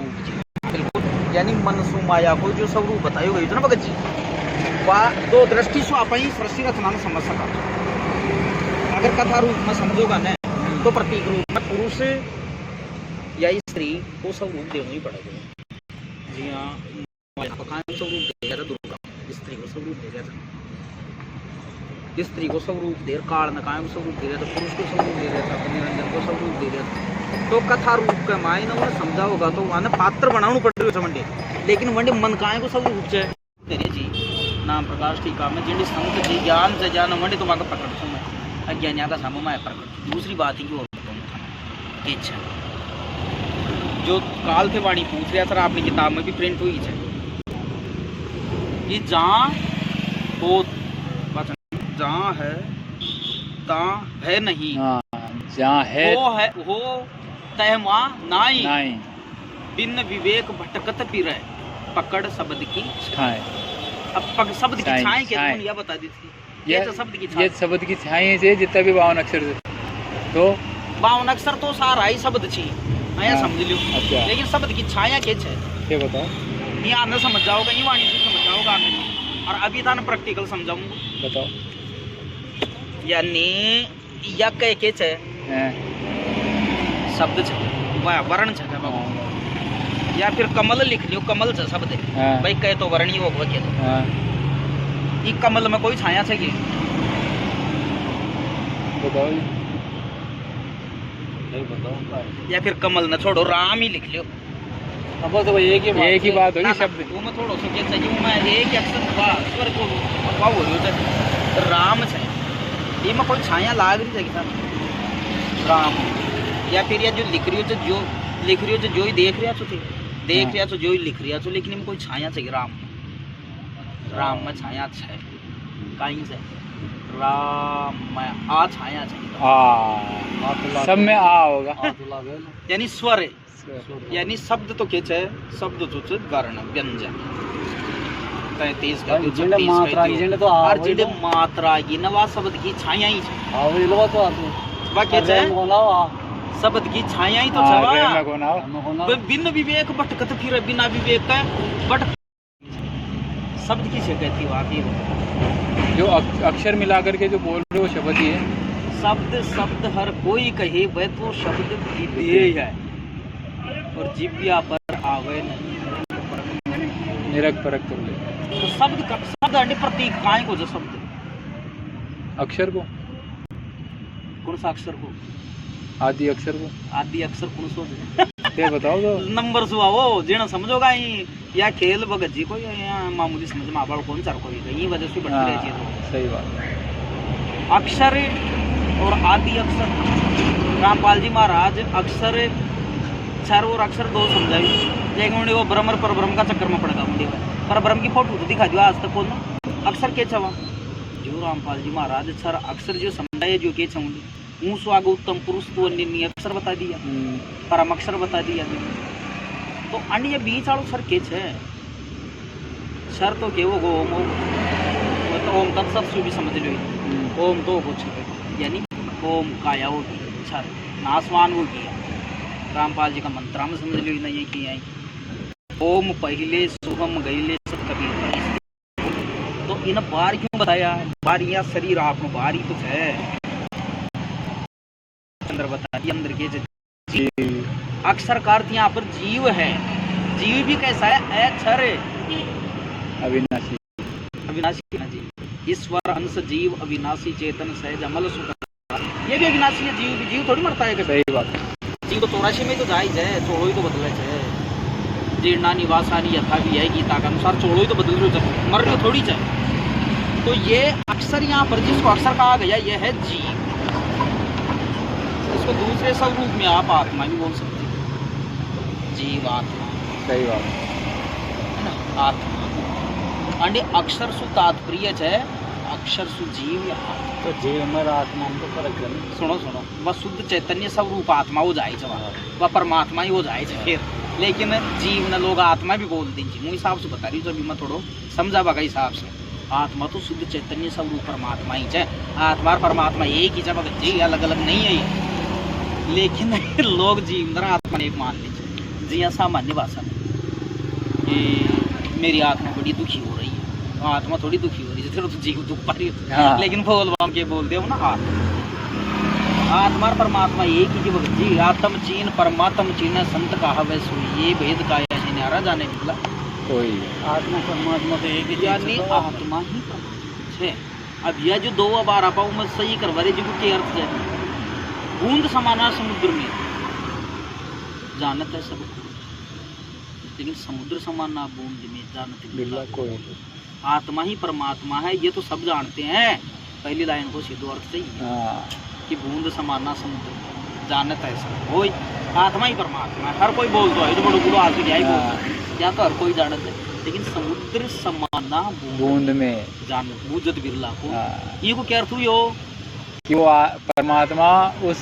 स्वरूप जी, बिल्कुल। यानी मन सु माया को जो स्वरूप बतायो गई ना भगत जी, वह दो दृष्टि से आप ही सृष्टि रचना में समझ सका। अगर कथा रूप में समझोगा न तो प्रतीक रूप में पुरुष या स्त्री को स्वरूप देना ही पड़ेगा। जी हाँ, स्वरूप देगा था दुर्गा, स्त्री को स्वरूप देगा था, स्त्री को स्वरूप दे, काल नकाय को स्वरूप दे रहा था, पुरुष को स्वरूप दे रहा था, निरंजन को स्वरूप दे रहा था। तो कथा रूप का मायने उन्हें समझा होगा तो वहां पात्र बनाना पड़ेगा समझे, लेकिन वंडे मन काय को स्वरूप से तेरे जी नाम प्रकाश टीका में जिन संत जी ज्ञान से जान वंडे तुम्हारा प्रकट सुन अज्ञानिया का सामू मैं प्रकट। दूसरी बात ही की इच्छा जो काल थे वाणी पूछ रहा था अपनी किताब में भी प्रिंट हुई है कि जहाँ हो जहाँ है तहाँ है नहीं, जहाँ है वो तहमा नाई, बिन विवेक भटकत फिरे पकड़ शब्द की छाए। अब शब्द की छाए क्या तुमने यह बता दी थी, ये तो शब्द की छाए, ये शब्द की छाए से जितना भी 52 अक्षर से, तो 52 अक्षर तो सारा ही शब्द छी मैं समझ लियो। अच्छा। लेकिन शब्द की छाया क्या है ये बताओ, ये आने समझ जाओगा, ये वाणी से समझ जाओगा आगे। और अभी था ना प्रैक्टिकल समझाऊंगा, बताओ। यानी यज्ञ के छे शब्द छे वर्ण छे बाबू, या फिर कमल लिख लियो, कमल छे शब्द भाई कहे तो वर्ण ही होगा के तो ई कमल में कोई छाया छे कि बताओ, या फिर कमल न छोड़ो राम ही लिख लियो। अब तो एक ही बात होगी शब्द वो में थोड़ो सो के चाहिए मैं एक अक्षर बा स्वर को वाव हो रही राम छे, ये में कोई छाया लाग रही है राम, या फिर या जो लिख रही हो जो लिख रही हो जो ही देख रहा छो देख रहा छो जो ही लिख रहा छो, लेकिन इनमें कोई छाया चाहिए राम, राम में छाया है कहीं से राम में आ छाया चाहिए, सब में आ होगा यानी स्वर है, यानी शब्द तो क्या है, शब्द जो है वर्ण व्यंजन 33 का 36 का और जिडे मात्रा की नवा शब्द की छाया ही है, वह क्या है शब्द की छाया ही तो छवा, बिन विवेक भटकत फिर बिना विवेक का बट शब्द की से कहती हो आप ये जो अक्षर मिलाकर के जो बोल रहे हो शब्द ही है। शब्द शब्द हर कोई कहे वह तो शब्द विधेय है और जिव्या पर आवे नहीं निरक परक कर ले। तो शब्द का शब्द अन्य प्रतीक काय को जो शब्द अक्षर को कौन सा अक्षर को आदि अक्षर को आदि अक्षर कौन सो ये बताओ तो नंबर सुआ वो जेना समझोगा ही या खेल भगत जी को या मामूली समझ में आबाड़ कौन चार कोई यही वजह से बढ़ती रहती है। तो सही बात, अक्षर और आदि अक्षर रामपाल जी महाराज अक्षर चार और अक्षर दो समझाई, लेकिन उन्हें वो ब्रह्म पर ब्रह्म का चक्कर में पड़ेगा मुझे पर ब्रह्म की फोटो तो दिखा दिया आज तक कौन अक्षर के छवा जो रामपाल जी महाराज सर अक्षर जो समझाए जो के छूंगी मुँह स्वाग उत्तम पुरुष तो अन्य अक्षर बता दिया, परम अक्षर बता दिया, तो अन्य बीच आड़ो सर के छे सर तो के वो ओम तो ओम तक सब भी समझ लो ओम तो कुछ यानी ओम काया होगी सर नासवान होगी रामपाल जी का मंत्रा में समझ लो नहीं कि आई ओम पहले सुगम गईले सब कबीर, तो इन बार क्यों बताया बार या शरीर आप बार ही कुछ है अंदर बता दिया अंदर के अक्षर का अर्थ यहाँ पर जीव है, जीव भी कैसा है अक्षर अविनाशी अविनाशी ना जी, ईश्वर अंश जीव अविनाशी चेतन सहज अमल सुख, ये भी अविनाशी है जीव भी, जीव थोड़ी मरता है। सही बात, जीव तो 84 में तो जायज है, चोड़ो ही तो बदले है, जीर्णा निवासानी यथा भी है गीता के अनुसार चोड़ो ही तो बदल रहे हो मर रहे थोड़ी चाहे। तो ये अक्षर यहाँ पर जिसको अक्षर कहा गया यह है जीव, इसको दूसरे स्वरूप में आप आत्मा भी बोल सकते हैं, जीव आत्मा, सही बात है ना आत्मा अंडे अक्षर सु तात्पर्य है अक्षर सु जीव या तो जीव हमारा आत्मा तो फर्क है। सुनो वह शुद्ध चैतन्य स्वरूप आत्मा हो जाए वह परमात्मा ही हो जाए फिर, लेकिन जीव न लोग आत्मा भी बोल दीजिए मुझे हिसाब से बता रही हूँ अभी मैं थोड़ा समझा बगा हिसाब से, आत्मा तो शुद्ध चैतन्य स्वरूप परमात्मा ही है, आत्मा और परमात्मा एक ही जगह जी अलग अलग नहीं है, लेकिन लोग जीव आत्मा एक मान लीजिए जिया सामान्य भाषा में कि मेरी आत्मा बड़ी दुखी हो रही है, आत्मा थोड़ी दुखी हो रही है, तो जीव दुख पा रही है। हाँ। लेकिन बोल बाम के बोलते हो ना, आत्मा और परमात्मा एक ही की भगत जी। आत्म चीन परमात्म चीन संत कहा वै सोई, ये भेद का ऐसे न्यारा जाने निकला। कोई आत्मा परमात्मा तो एक ही, यानी आत्मा ही परमात्मा है। अब यह जो दो अब आ रहा पाऊँ मैं सही करवा रही, जो के अर्थ है बूंद समाना समुद्र में जानत है सब, लेकिन समुद्र समाना बूंद में जानत बिल्ला कोई आत्मा ही परमात्मा है, ये तो सब जानते हैं। पहली लाइन को सीधो अर्थ चाहिए हाँ कि बूंद समाना समुद्र जानत है सब, कोई आत्मा ही परमात्मा है। हर कोई बोल दो है तो बड़ो बुढ़ो आज क्या ही बोलता, या तो हर कोई जानत है, लेकिन समुद्र समाना बूंद में जानत बूझत बिरला को। हाँ। ये को क्या अर्थ हुई हो कि वो परमात्मा उस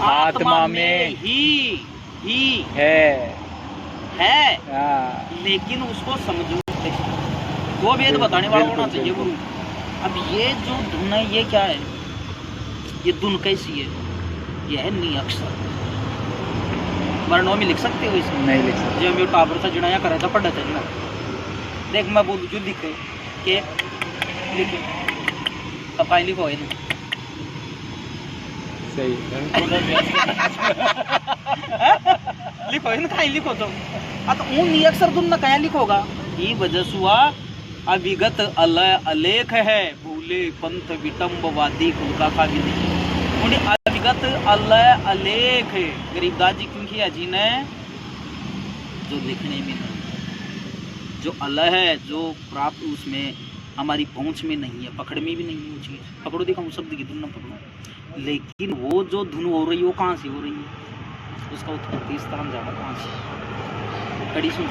आत्मा में ही है। हाँ। लेकिन उसको समझो, वो वेद बताने वाला होना चाहिए गुरु। अब ये जो धुन है ये क्या है, ये धुन कैसी है, ये है निअक्षर। वर्णों में लिख सकते हो इसमें? नहीं लिख सकते। जो मेरे टावर से जुड़ाया करे था पढ़ा था ना, देख मैं बोलूँ जो लिखे के लिखे अब लिखो है ना सही लिखो है ना, कहीं लिखो तो तो उन अक्षर तुम ना कहीं लिखोगा। ये वजह सुआ अविगत अलेख है, भूले पंथ विटम्बवादी कुल का भी नहीं। उन्हें अविगत अलेख है गरीबदास जी क्यों किया जी ने, जो लिखने में नहीं, जो अलह है, जो प्राप्त उसमें हमारी पहुंच में नहीं है, पकड़ में भी नहीं है वो चीज़। पकड़ो देखो हम शब्द की धुन न पकड़ो, लेकिन वो जो धुन हो रही है वो कहाँ से हो रही है, उसका उत्पत्ति स्थान जाना कहाँ से, कड़ी सुन।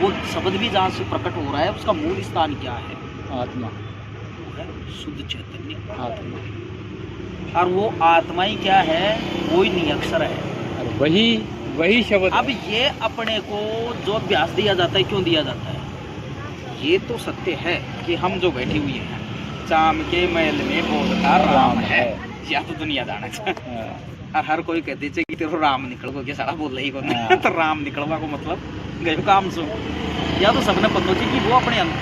वो शब्द भी जहाँ से प्रकट हो रहा है उसका मूल स्थान क्या है, आत्मा, वो है शुद्ध चैतन्य आत्मा। और वो आत्मा ही क्या है, वही निअक्षर है। और वही शब्द। अब ये अपने को जो अभ्यास दिया जाता है, क्यों दिया जाता है, ये तो सत्य है कि हम जो बैठे हुए हैं चाम के महल में बोलता राम है, या तो दुनिया जाना चाहिए। और हर कोई कहते थे कि तेरे राम निकल को क्या सारा बोल रही को तो राम निकलवा को मतलब गए काम सो, या तो सबने पता चाहिए कि वो अपने अंदर।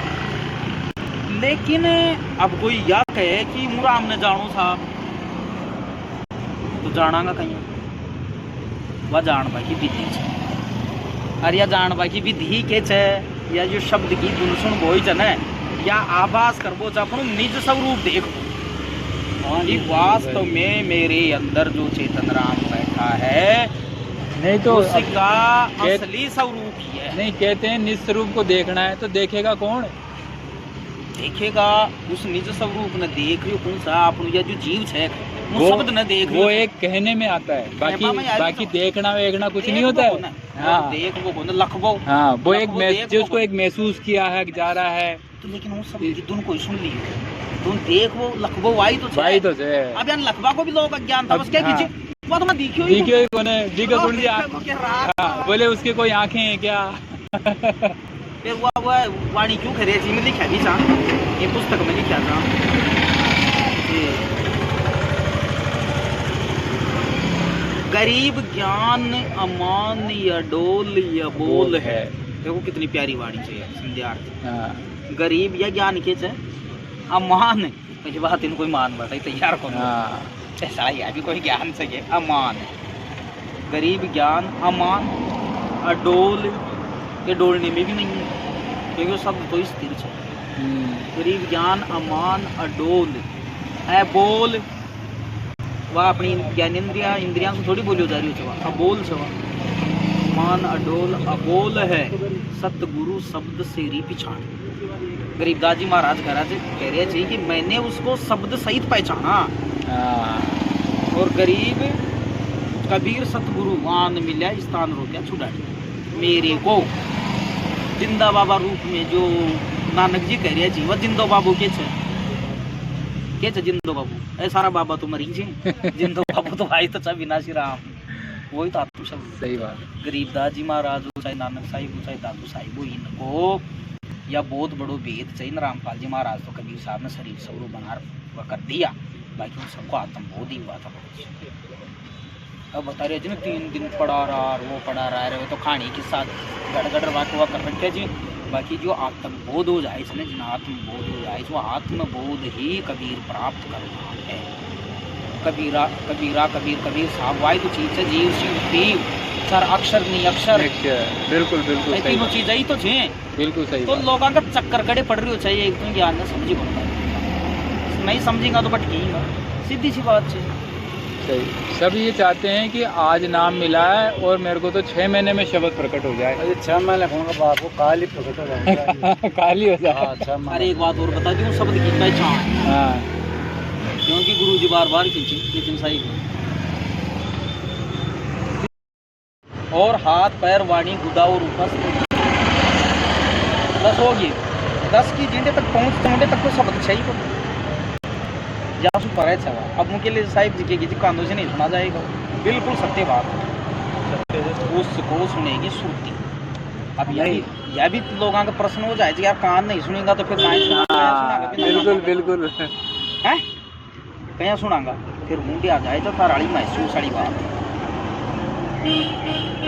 लेकिन अब कोई या कहे कि मु राम ने जानो था, तो जानागा कहीं वह जान बाकी विधि है। और या जान बाकी विधि के छे, या जो शब्द की धुन सुन बोई जने, या आभास करबो अपन निज स्वरूप देखो, वास्तव में मेरे अंदर जो चेतन राम बैठा है नहीं तो उसका असली स्वरूप ही है। नहीं कहते हैं निज स्वरूप को देखना है, तो देखेगा कौन, देखेगा उस निज स्वरूप ने देख रही कौन सा अपन, या जो जीव है वो शब्द न देख वो एक कहने में आता है, बाकी देखना वेखना कुछ नहीं होता है। हाँ देख वो कौन लखबो, हाँ वो एक जो उसको एक महसूस किया है कि जा रहा है, तो लेकिन वो सब की धुन कोई सुन ली, तुम देख वो लखबो वाई तो है। अब यार लखबा को भी लोग अज्ञान था, बस क्या कीजिए वो तो मैं दिखियो ही कोने दिखा कौन दिया, बोले उसके कोई आंखें हैं क्या। फिर वो वाणी क्यों खरे थी में लिखा भी था, ये पुस्तक में लिखा था, गरीब ज्ञान अमान या डोल या बोल है। देखो कितनी प्यारी वाणी चाहिए संध्यार्थी। गरीब या ज्ञान के चे अमान, पहली बात इनको कोई मान बैठा तैयार को ऐसा ही अभी कोई ज्ञान चाहिए, अमान गरीब ज्ञान अमान, अडोल ये डोलने में भी नहीं है क्योंकि वो शब्द तो स्थिर है। गरीब ज्ञान अमान अडोल है, बोल वह अपनी ज्ञानेन्द्रिया इंद्रिया से थोड़ी बोली जा रही हो, अबोल छवा मान अडोल अबोल है, सतगुरु शब्द सेरी पिछाड़। गरीबदास जी महाराज कह रहे थे कि मैंने उसको शब्द सहित पहचाना, और गरीब कबीर सतगुरु वान मिला स्थान रोक्या छुड़ा मेरे को। जिंदा बाबा रूप में जो नानक जी कह रहे जी, वह जिंदो बाबू के छे जिंदो बाबू, ऐ सारा बाबा तो मरी जी, जिंदो बाबू तो भाई तो विनाशी राम, वही तो आत्म शब्द। सही बात। गरीबदास जी महाराज हो चाहे नानक साहिब हो चाहे दादू साहिब हो, इनको या बहुत बड़ो भेद चाहिए न। रामपाल जी महाराज तो कबीर साहब ने शरीर स्वरूप बना कर दिया, बाकी उन सबको आत्मबोध ही हुआ था। अब बता रहे जी ना 3 दिन पड़ा रहा और वो पड़ा रहा है तो कहानी के साथ गड़गड़ वाक हुआ कर रखे जी। बाकी जो आत्मबोध हो जाए इसमें जिन आत्मबोध हो जाए वो आत्मबोध ही कबीर प्राप्त करना है। कबीरा कबीरा कबीर कबीर साहब वाई तो चीज है जीव शिव पीव सर अक्षर नहीं अक्षर बिल्कुल बिल्कुल सही तीनों चीजें ही तो छे। बिल्कुल सही तो लोगों का चक्कर कड़े पड़ रही हो चाहिए एक तो ज्ञान न समझी बनता नहीं समझेगा तो भटकेगा सीधी सी बात है। सही सब ये चाहते हैं कि आज नाम मिला है और मेरे को तो 6 महीने में शब्द प्रकट हो जाए। 6 महीने बाप को काल ही प्रकट हो जाए काल ही हो जाए। अरे एक बात और बता दूं शब्द की पहचान हाँ क्योंकि गुरु जी बार बार नितिन साहिब और हाथ पैर वाणी गुदा और उपस्थित 10 होगी 10 की जिंदे तक पहुंचते तक तो शब्द चाहिए को या पर है छवा। अब उनके लिए साहिब जी के कानों से नहीं सुना जाएगा बिल्कुल सत्य बात है उसको सुनेगी श्रुति। अब यह भी लोगों का प्रश्न हो जाए यार कान नहीं सुनेगा तो फिर कहाँ बिल्कुल बिल्कुल है कहीं सुनागा फिर मुंडे आ जाए तो थाराड़ी महसूस वाली बात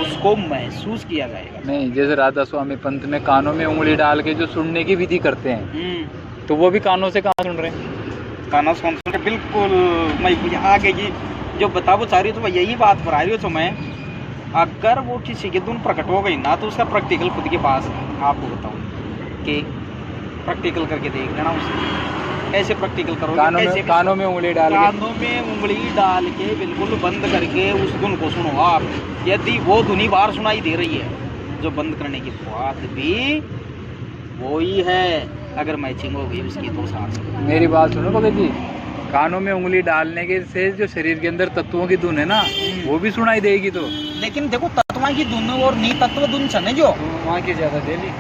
उसको महसूस किया जाएगा। नहीं जैसे राधा स्वामी पंथ में कानों में उंगली डाल के जो सुनने की विधि करते हैं तो वो भी कानों से कहाँ सुन रहे हैं कानों सुन रहे बिल्कुल। मैं आगे की जो बताओ चाह रही हो तो यही बात पर आ रही हो तो मैं अगर वो किसी के धुन प्रकट हो गई ना तो उसका प्रैक्टिकल खुद के पास आपको बताऊँ कि प्रैक्टिकल करके देख लेना उसे कैसे प्रैक्टिकल करोगे कानों में उंगली डाल के बिल्कुल बंद करके उस धुन को सुनो आप। यदि वो धुनी बार सुनाई दे रही है जो बंद करने की बात भी वो ही है अगर मैचिंग हो गई उसकी तो साथ। मेरी बात सुनो भगत जी कानों में उंगली डालने के से जो शरीर के अंदर तत्वों की धुन है ना वो भी सुनाई देगी। तो लेकिन देखो तत्वों की धुन और नी तत्व धुन छने जो वहाँ की ज्यादा देली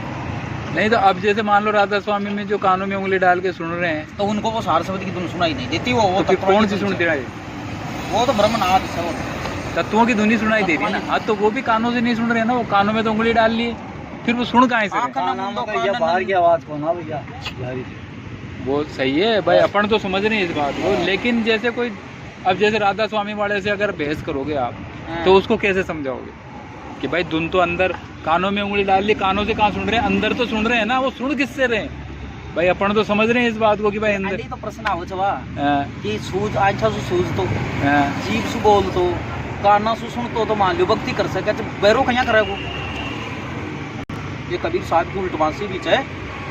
नहीं। तो अब जैसे मान लो राधा स्वामी में जो कानों में उंगली डाल के सुन रहे हैं तो उनको वो सार शब्द की धुन सुनाई नहीं देती वो तो कौन सी सुनते हैं वो तो ब्रह्मनाद तत्वों की धुनी सुनाई दे रही ना। हाँ तो वो भी कानों से नहीं सुन रहे ना वो कानों में तो उंगली डाल लिए फिर वो सुन कहाँ से बाहर की आवाज को ना भैया वो सही है भाई अपन तो समझ रहे हैं इस बात को। लेकिन जैसे कोई अब जैसे राधा स्वामी वाले से अगर बहस करोगे आप तो उसको कैसे समझाओगे कि भाई धुन तो अंदर कानों में उंगली डाल ली कानों से कहाँ सुन रहे हैं अंदर तो सुन रहे हैं ना वो सुन किससे रहे भाई अपन तो समझ रहे हैं इस बात को कि भाई अंदर तो प्रश्न आओ छवा कि सूझ अच्छा सूझ तो जीव सु बोल तो काना सु सुन तो मान लो भक्ति कर सके बैरो कहीं करेगो ये कबीर साहब की उल्टवासी बीच है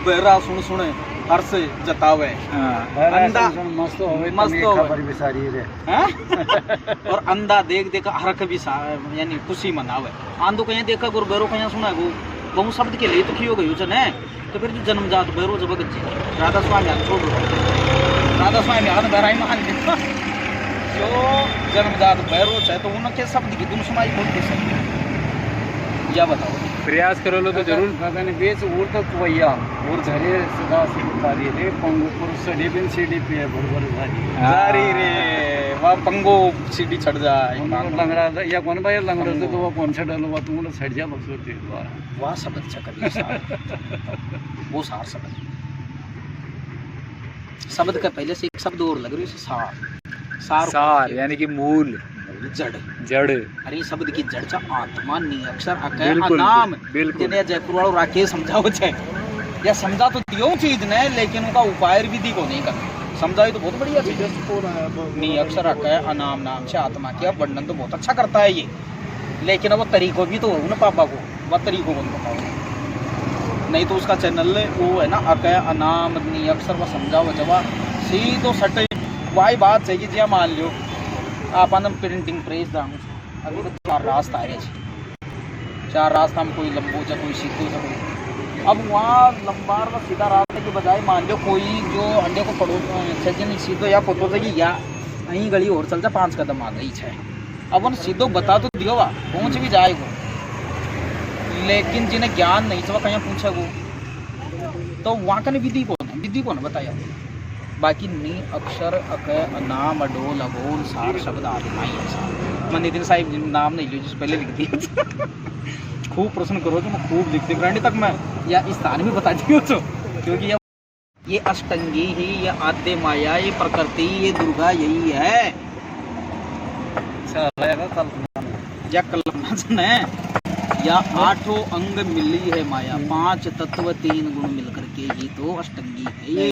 बैरा सुन सुने हर्ष जतावे अंधा मस्त हो और अंधा देख देख हरख भी यानी खुशी मनावे आंधो कहीं देखा गुरु बैरो कहीं सुना गो बहु शब्द के लिए तो खी हो गई है तो फिर जो जन्मजात बैरो जब बच्चे राधा स्वामी हाथ छोड़ राधा स्वामी हाथ बहराई मान जो जन्मजात बैरो है तो उनके शब्द की तुम सुनाई कौन कैसे या बताओ प्रयास करो लो तो जरूर बेच और तक वैया और झरे सदा से उतारी रे पंगो पर सड़ी बिन सीढ़ी पे बरोबर जारी रे वा पंगो सीढ़ी चढ़ जाए लंगड़ा या कौन भाई लंगड़ा तो वो कौन सा डालो वा तुम सड़ जा बक्सोते वाह शब्द अच्छा कर वो सार शब्द का पहले से एक शब्द और लग रही है सार यानी कि मूल जड़ अरे शब्द की जड़ आत्मा नहीं अक्षर अनाम बिल्कुल जयपुर वालों राकेश समझाओ चाहे या समझा तो दियो चीज ने लेकिन उनका उपाय विधि को नहीं करना समझाई तो बहुत बढ़िया चीज है नहीं अक्षर अनाम नाम से आत्मा की वर्णन तो बहुत अच्छा करता है ये लेकिन वो तरीकों भी तो हो ना पापा को वह तरीकों को नहीं बताओ नहीं तो उसका चैनल वो है ना अकय अनाम नहीं अक्षर वो समझाओ जवाब सी तो सटे वाई बात चाहिए जी मान लो आप प्रिंटिंग प्रेस दांग अभी तो 4 रास्ता है 4 रास्ता में कोई लंबो जा कोई सीधो जा कोई अब वहाँ लंबार व सीधा रास्ते के बजाय मान लो कोई जो अंडे को पड़ो सजन सीधो या फोटो जाएगी या कहीं गली और चल जा 5 कदम आ गई है अब उन सीधो बता तो दियो वा पहुँच भी जाएगा लेकिन जिन्हें ज्ञान नहीं था कहीं पूछे वो तो वहाँ का विधि को ना बताया बाकी नी अक्षर अकय अनाम अडोल अगोल सार शब्द आदि मैं नितिन साहिब नाम नहीं लियो जिस पहले लिख दिया खूब प्रश्न करो तो मैं खूब लिख दे तक मैं या स्थान भी बता दी तो क्योंकि ये अष्टंगी ही ये आद्य माया ये प्रकृति ये दुर्गा यही है या कल्पना है या आठों अंग मिली है माया, 5 तत्व 3 गुण मिलकर के ही तो अष्टंगी है ये।